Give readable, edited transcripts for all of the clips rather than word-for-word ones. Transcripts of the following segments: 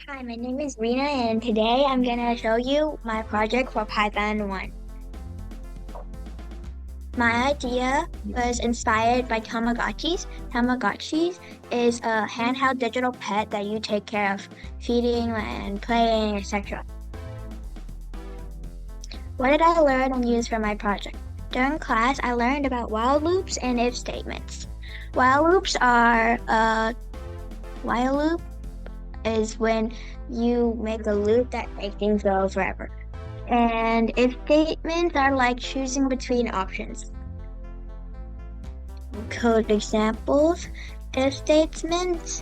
Hi, my name is Rina, and today I'm gonna show you my project for Python 1. My idea was inspired by Tamagotchis. Tamagotchis is a handheld digital pet that you take care of, feeding and playing, etc. What did I learn and use for my project? During class, I learned about while loops and if statements. While loops are while loop is when you make a loop that makes things go forever. And if statements are like choosing between options. Code examples. If statements,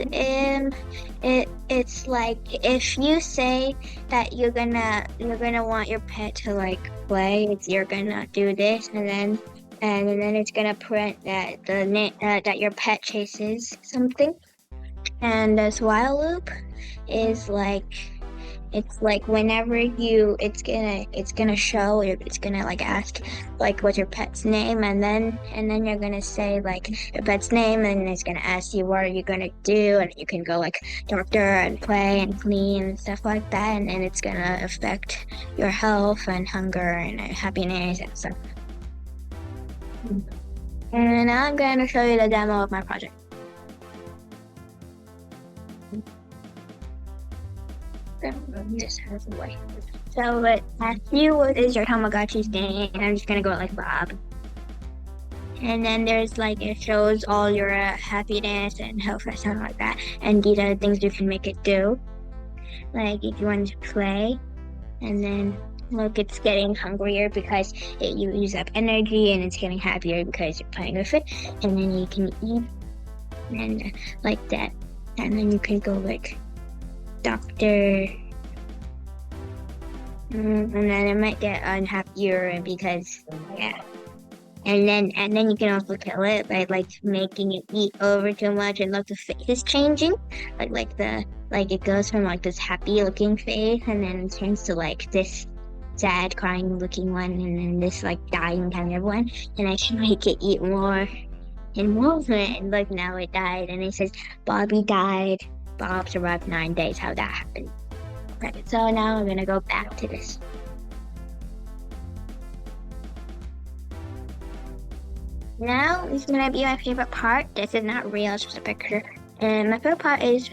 it's like if you say that you're gonna want your pet to like play, you're gonna do this, and then it's gonna print that that your pet chases something. And this while loop is like it's like whenever it's gonna show it's gonna like ask like what's your pet's name, and then you're gonna say like your pet's name, and it's gonna ask you what are you gonna do, and you can go like doctor and play and clean and stuff like that, and then it's gonna affect your health and hunger and happiness and stuff. And now I'm gonna show you the demo of my project. Just has a way. So it asks you what is your Tamagotchi's name, and I'm just gonna go like Bob. And then there's like it shows all your happiness and health or something like that. And these are the things you can make it do. Like if you want to play, and then look, it's getting hungrier because it uses up energy, and it's getting happier because you're playing with it. And then you can eat, and like that. And then you can go like doctor. And then it might get unhappier because yeah. And then you can also kill it by like making it eat over too much, and look, the face is changing. Like it goes from like this happy looking face, and then it turns to like this sad crying looking one, and then this like dying kind of one. And I should make it eat more and more, and like now it died, and it says Bobby died. Bob survived 9 days. How that happened. Right. So now I'm gonna go back to this. Now is gonna be my favorite part. This is not real, it's just a picture. And my favorite part is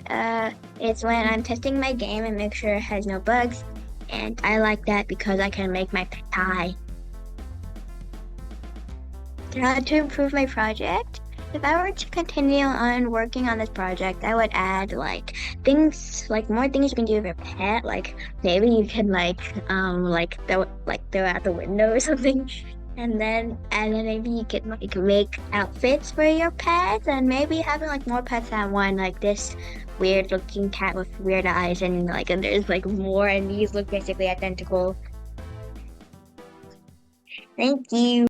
when I'm testing my game and make sure it has no bugs. And I like that because I can make my pet die. How to improve my project? If I were to continue on working on this project, I would add like things, like more things you can do with your pet. Like maybe you can throw out the window or something. And then maybe you could like make outfits for your pets, and maybe having like more pets than one, like this weird looking cat with weird eyes, and there's like more, and these look basically identical. Thank you.